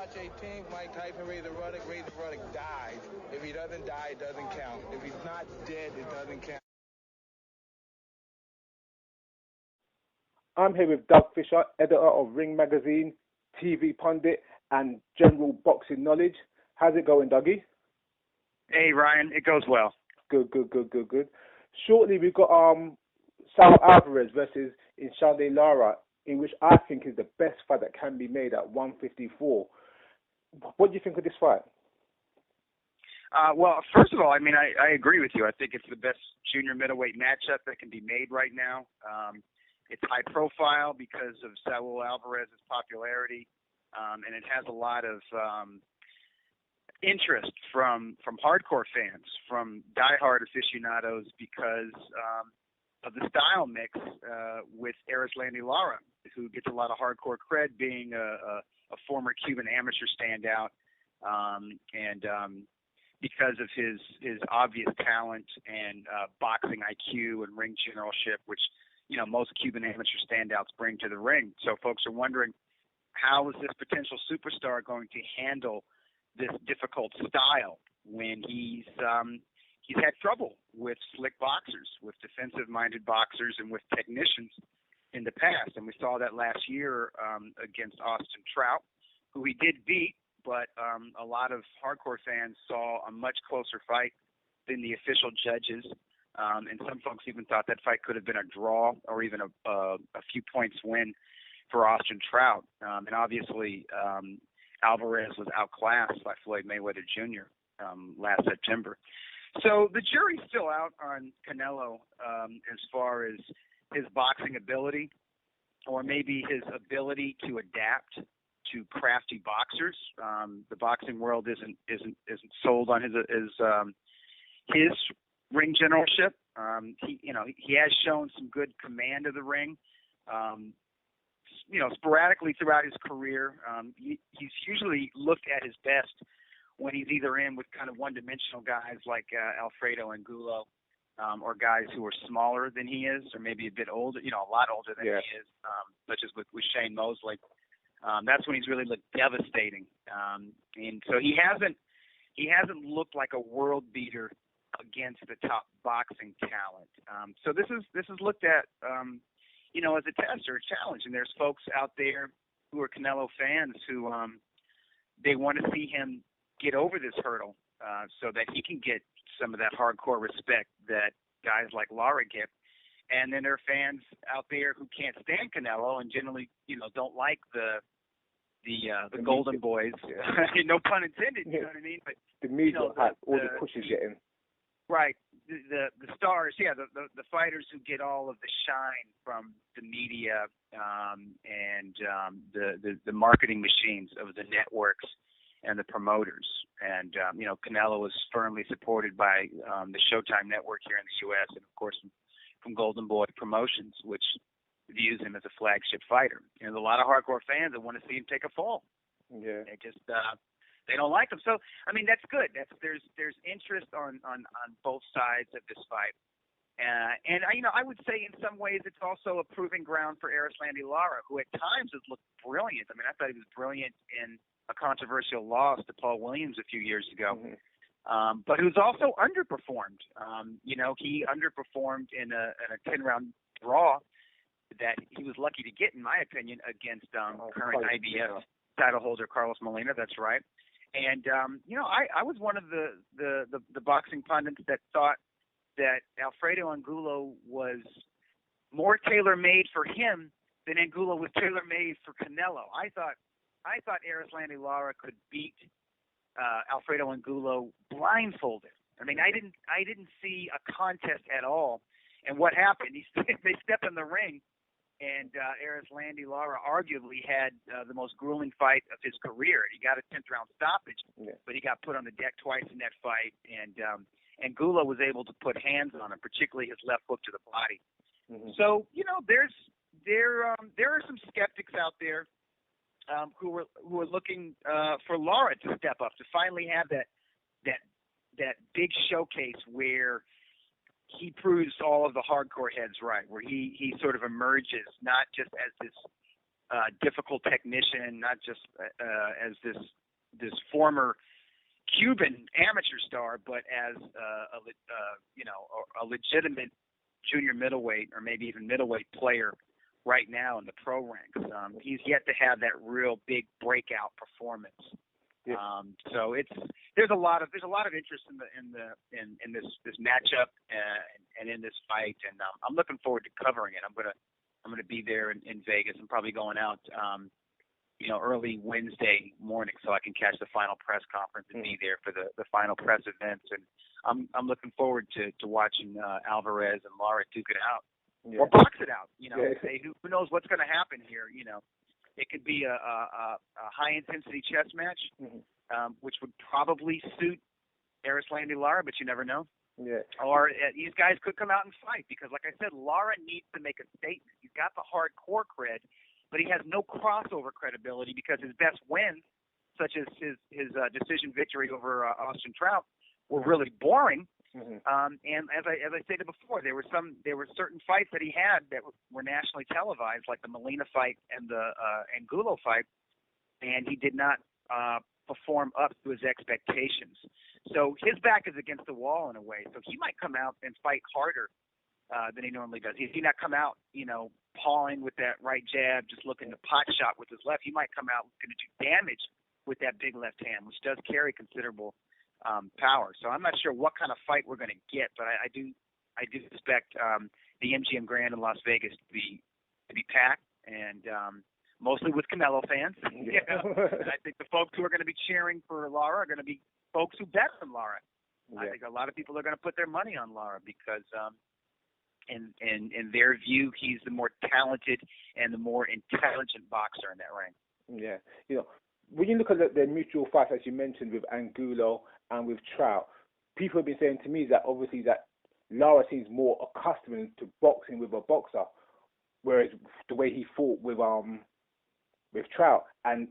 March 18th, Mike Tyson Razor Ruddock dies. If he doesn't die, it doesn't count. If he's not dead, it doesn't count. I'm here with Doug Fischer, editor of Ring Magazine, TV pundit, and general boxing knowledge. How's it going, Dougie? Hey, Ryan. It goes well. Good. Shortly, we've got Saul Alvarez versus Erislandy Lara, in which I think is the best fight that can be made at 154. What do you think of this fight? Well, first of all, I mean, I agree with you. I think it's the best junior middleweight matchup that can be made right now. It's high profile because of Saul Alvarez's popularity, and it has a lot of interest from hardcore fans, from diehard aficionados, because of the style mix with Erislandy Lara, who gets a lot of hardcore cred being a former Cuban amateur standout, and because of his obvious talent and boxing IQ and ring generalship, which most Cuban amateur standouts bring to the ring. So folks are wondering, how is this potential superstar going to handle this difficult style when he's had trouble with slick boxers, with defensive-minded boxers, and with technicians in the past. And we saw that last year against Austin Trout, who he did beat, but a lot of hardcore fans saw a much closer fight than the official judges. And some folks even thought that fight could have been a draw or even a few points win for Austin Trout. And obviously, Alvarez was outclassed by Floyd Mayweather Jr. Last September. So the jury's still out on Canelo as far as his boxing ability, or maybe his ability to adapt to crafty boxers. The boxing world isn't sold on his ring generalship. He has shown some good command of the ring. Sporadically throughout his career, he's usually looked at his best when he's either in with kind of one-dimensional guys like Alfredo Angulo, or guys who are smaller than he is, or maybe a bit older, a lot older than he is, such as with Shane Mosley. That's when he's really looked devastating. And so he hasn't looked like a world beater against the top boxing talent. So this is looked at, as a test or a challenge. And there's folks out there who are Canelo fans who they want to see him get over this hurdle so that he can get some of that hardcore respect that guys like Lara get. And then there are fans out there who can't stand Canelo and generally, don't like the Golden Boys. No pun intended, you know what I mean? But the media, all the push is getting. Right. The stars, the fighters who get all of the shine from the media and the marketing machines of the networks and the promoters. And, Canelo is firmly supported by the Showtime network here in the U.S. and, of course, from Golden Boy Promotions, which views him as a flagship fighter. And a lot of hardcore fans that want to see him take a fall. Yeah. They just they don't like him. So, I mean, that's good. There's interest on both sides of this fight. And I would say in some ways it's also a proving ground for Erislandy Lara, who at times has looked brilliant. I mean, I thought he was brilliant in a controversial loss to Paul Williams a few years ago, but who's also underperformed. He underperformed in a 10-round draw that he was lucky to get, in my opinion, against current IBF title holder Carlos Molina. That's right. And I was one of the boxing pundits that thought that Alfredo Angulo was more tailor-made for him than Angulo was tailor-made for Canelo. I thought Erislandy Lara could beat Alfredo Angulo blindfolded. I mean, I didn't see a contest at all. And what happened? They step in the ring, and Erislandy Lara arguably had the most grueling fight of his career. He got a 10th round stoppage, but he got put on the deck twice in that fight. And Angulo was able to put hands on him, particularly his left hook to the body. So there are some skeptics out there who are looking for Lara to step up, to finally have that big showcase where he proves all of the hardcore heads right, where he sort of emerges not just as this difficult technician, not just as this former Cuban amateur star, but as a legitimate junior middleweight or maybe even middleweight player right now in the pro ranks. He's yet to have that real big breakout performance. Yeah. So there's a lot of interest in this matchup and in this fight, and I'm looking forward to covering it. I'm gonna be there in Vegas. I'm probably going out early Wednesday morning so I can catch the final press conference and be there for the final press events. And I'm looking forward to watching Alvarez and Lara duke it out or box it out. Who knows what's going to happen here? It could be a high intensity chess match, which would probably suit Erislandy Lara, but you never know. Yeah. Or these guys could come out and fight because, like I said, Lara needs to make a statement. He's got the hardcore cred, but he has no crossover credibility because his best wins, such as his decision victory over Austin Trout, were really boring. And as I stated before, there were certain fights that he had that were nationally televised, like the Molina fight and the Angulo fight, and he did not perform up to his expectations. So his back is against the wall in a way. So he might come out and fight harder than he normally does. He not come out, pawing with that right jab, just looking to pot shot with his left. He might come out looking to do damage with that big left hand, which does carry considerable power. So I'm not sure what kind of fight we're going to get, but I do expect the MGM Grand in Las Vegas to be packed and mostly with Canelo fans. And I think the folks who are going to be cheering for Lara are going to be folks who bet on Lara. I think a lot of people are going to put their money on Lara because in their view, he's the more talented and the more intelligent boxer in that ring. Yeah. When you look at the mutual fights, as you mentioned, with Angulo and with Trout, people have been saying to me that obviously that Lara seems more accustomed to boxing with a boxer, whereas the way he fought with Trout, and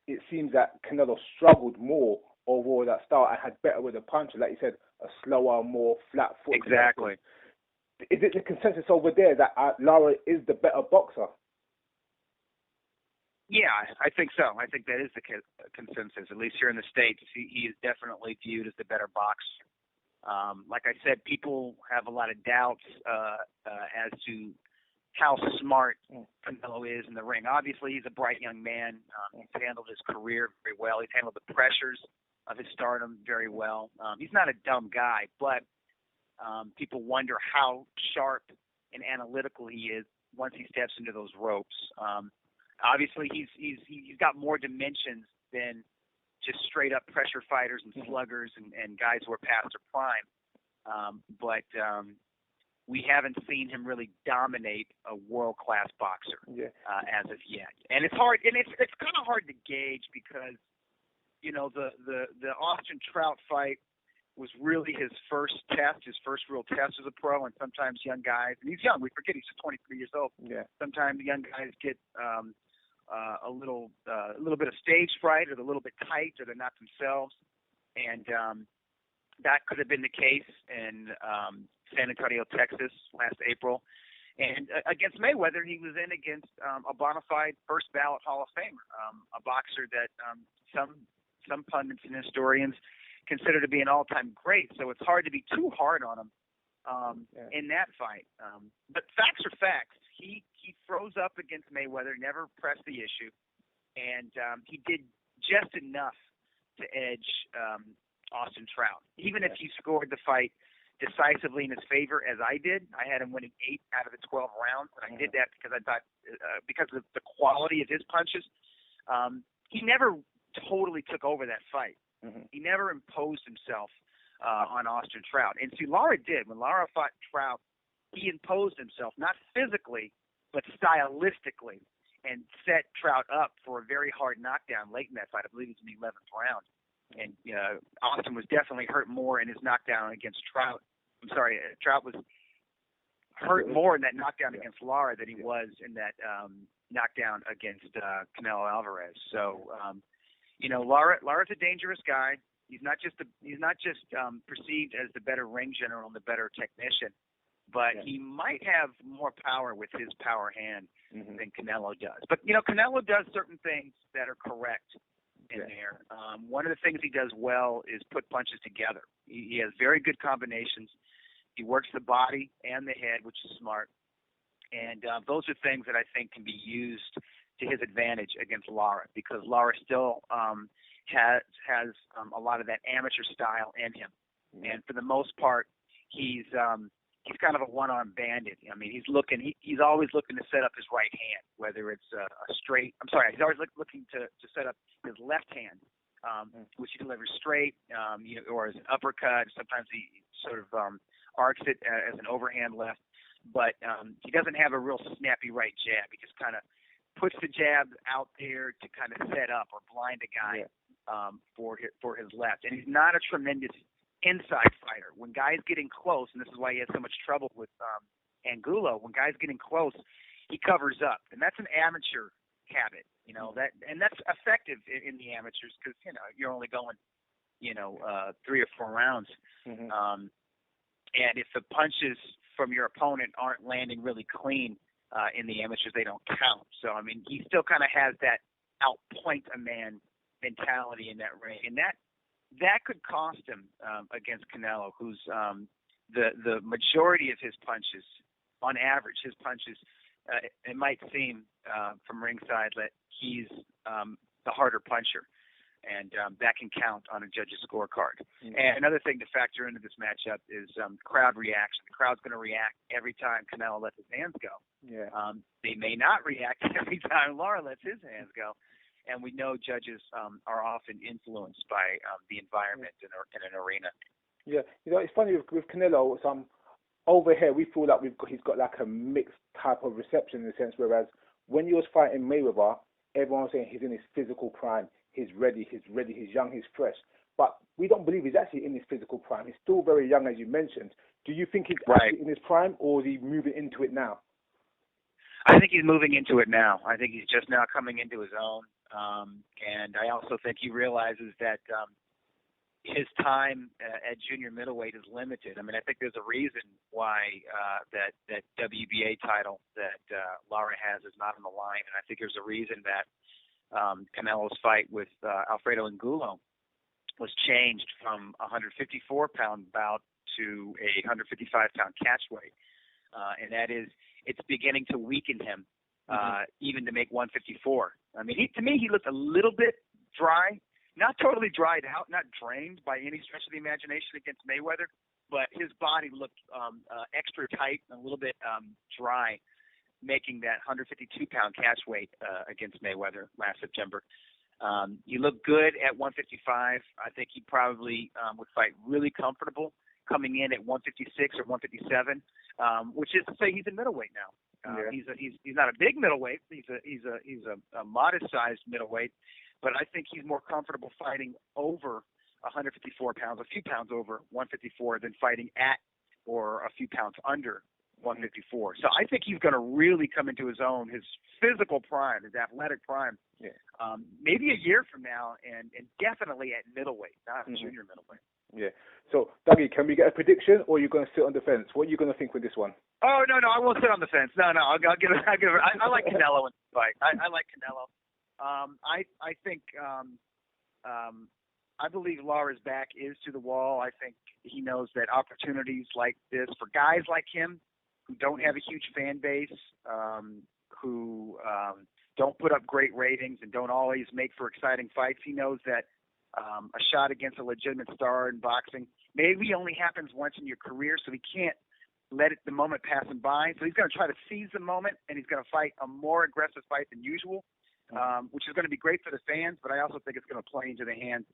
it seems that Canelo struggled more overall that start and had better with a puncher, like you said, a slower, more flat foot. Exactly. Is it the consensus over there that Lara is the better boxer? Yeah, I think so. I think that is the consensus, at least here in the States. He is definitely viewed as the better boxer. Like I said, people have a lot of doubts as to how smart Canelo is in the ring. Obviously, he's a bright young man. He's handled his career very well. He's handled the pressures of his stardom very well. He's not a dumb guy, but people wonder how sharp and analytical he is once he steps into those ropes. Obviously, he's got more dimensions than just straight up pressure fighters and sluggers and guys who are past their prime. But we haven't seen him really dominate a world-class boxer as of yet. And it's hard, and it's kind of hard to gauge because the Austin Trout fight was really his first real test as a pro. And sometimes young guys, and he's young, we forget he's just 23 years old. Sometimes young guys get a little bit of stage fright, or they're a little bit tight, or they're not themselves, and that could have been the case in San Antonio, Texas, last April. And against Mayweather, he was in against a bona fide first ballot Hall of Famer, a boxer that some pundits and historians consider to be an all-time great. So it's hard to be too hard on him in that fight. But facts are facts. He froze up against Mayweather, never pressed the issue, and he did just enough to edge Austin Trout. Even if he scored the fight decisively in his favor, as I did, I had him winning 8 out of the 12 rounds, and I did that because I thought because of the quality of his punches. He never totally took over that fight. He never imposed himself on Austin Trout. And see, Lara did. When Lara fought Trout, he imposed himself, not physically, but stylistically, and set Trout up for a very hard knockdown late in that fight. I believe it was in the 11th round. And Austin was definitely hurt more in his knockdown against Trout. I'm sorry, Trout was hurt more in that knockdown against Lara than he was in that knockdown against Canelo Alvarez. So, Lara's a dangerous guy. He's not just perceived as the better ring general and the better technician. but he might have more power with his power hand than Canelo does. But, Canelo does certain things that are correct in there. One of the things he does well is put punches together. He has very good combinations. He works the body and the head, which is smart. And those are things that I think can be used to his advantage against Lara, because Lara still has a lot of that amateur style in him. And for the most part, he's kind of a one-arm bandit. I mean, he's always looking to set up his right hand, whether it's he's always looking to set up his left hand, which he delivers straight, or as an uppercut. Sometimes he sort of arcs it as an overhand left. But he doesn't have a real snappy right jab. He just kind of puts the jab out there to kind of set up or blind a guy for his left. And he's not a tremendous inside fighter. When guys getting close, and this is why he has so much trouble with Angulo, when guys getting close, he covers up. And that's an amateur habit, and that's effective in the amateurs because, you're only going, 3 or 4 rounds. And if the punches from your opponent aren't landing really clean in the amateurs, they don't count. So, I mean, he still kind of has that outpoint a man mentality in that ring. And that could cost him against Canelo, who's the majority of his punches, on average, his punches, it might seem from ringside that he's the harder puncher. And that can count on a judge's scorecard. And another thing to factor into this matchup is crowd reaction. The crowd's going to react every time Canelo lets his hands go. They may not react every time Lara lets his hands go. And we know judges are often influenced by the environment in an arena. Yeah, it's funny with Canelo. Over here, we feel like he's got like a mixed type of reception in a sense. Whereas when he was fighting Mayweather, everyone was saying he's in his physical prime. He's ready, he's young, he's fresh. But we don't believe he's actually in his physical prime. He's still very young, as you mentioned. Do you think he's actually in his prime, or is he moving into it now? I think he's moving into it now. I think he's just now coming into his own. And I also think he realizes that his time at junior middleweight is limited. I mean, I think there's a reason why that WBA title that Lara has is not on the line. And I think there's a reason that Canelo's fight with Alfredo Angulo was changed from a 154-pound bout to a 155-pound catch weight. And that is, it's beginning to weaken him, even to make 154. I mean, to me, he looked a little bit dry, not totally dried out, not drained by any stretch of the imagination against Mayweather, but his body looked extra tight and a little bit dry, making that 152-pound catch weight against Mayweather last September. He looked good at 155. I think he probably would fight really comfortable coming in at 156 or 157, which is to say he's a middleweight now. He's not a big middleweight. He's a modest-sized middleweight, but I think he's more comfortable fighting over 154 pounds, a few pounds over 154, than fighting at or a few pounds under 154. So I think he's going to really come into his own, his physical prime, his athletic prime, maybe a year from now, and definitely at middleweight, not junior middleweight. Yeah. So, Dougie, can we get a prediction, or are you going to sit on the fence? What are you going to think with this one? Oh, no, I won't sit on the fence. No, I'll give it. I like Canelo in the fight. I like Canelo. I think I believe Lara's back is to the wall. I think he knows that opportunities like this for guys like him who don't have a huge fan base, who don't put up great ratings and don't always make for exciting fights, he knows that a shot against a legitimate star in boxing maybe only happens once in your career, so he can't let the moment pass him by. So he's going to try to seize the moment, and he's going to fight a more aggressive fight than usual, which is going to be great for the fans, but I also think it's going to play into the hands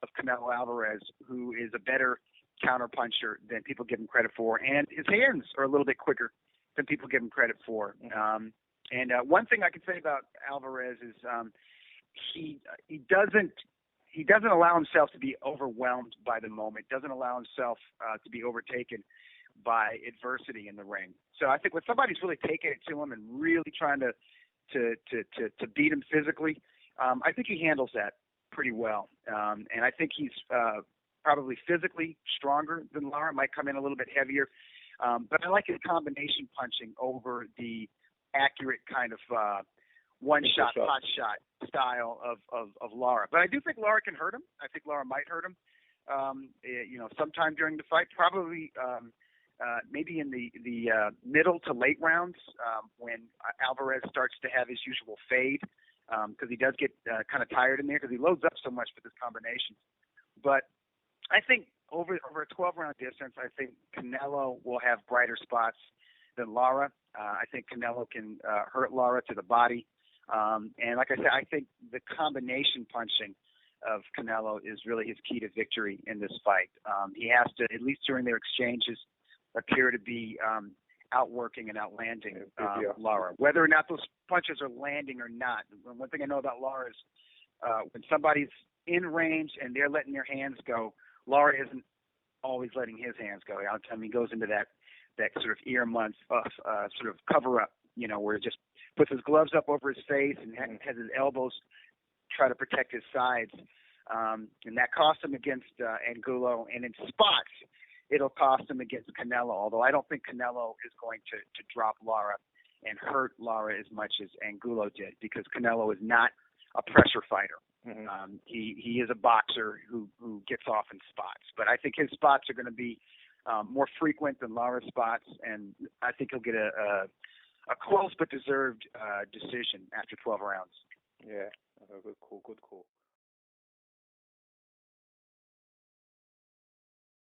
of Canelo Alvarez, who is a better counterpuncher than people give him credit for, and his hands are a little bit quicker than people give him credit for. And one thing I can say about Alvarez is he doesn't allow himself to be overwhelmed by the moment, doesn't allow himself to be overtaken by adversity in the ring. So I think when somebody's really taking it to him and really trying to beat him physically, I think he handles that pretty well. And I think he's probably physically stronger than Lara, might come in a little bit heavier. But I like his combination punching over the accurate kind of one-shot, pot shot style of Lara. But I do think Lara can hurt him. I think Lara might hurt him. Sometime during the fight, probably maybe in the middle to late rounds when Alvarez starts to have his usual fade, because he does get kind of tired in there because he loads up so much with his combinations. But I think over a 12-round distance, I think Canelo will have brighter spots than Lara. I think Canelo can hurt Lara to the body. And like I said, I think the combination punching of Canelo is really his key to victory in this fight. He has to, at least during their exchanges, appear to be outworking and outlanding Lara. Whether or not those punches are landing or not. One thing I know about Lara is when somebody's in range and they're letting their hands go, Lara isn't always letting his hands go. I mean, he goes into that sort of ear-month sort of cover-up, where he just puts his gloves up over his face and has his elbows try to protect his sides. And that cost him against Angulo. And in spots, it'll cost him against Canelo, although I don't think Canelo is going to drop Lara and hurt Lara as much as Angulo did, because Canelo is not a pressure fighter. Mm-hmm. He is a boxer who gets off in spots. But I think his spots are going to be more frequent than Lara's spots, and I think he'll get a close but deserved decision after 12 rounds. Yeah, good call.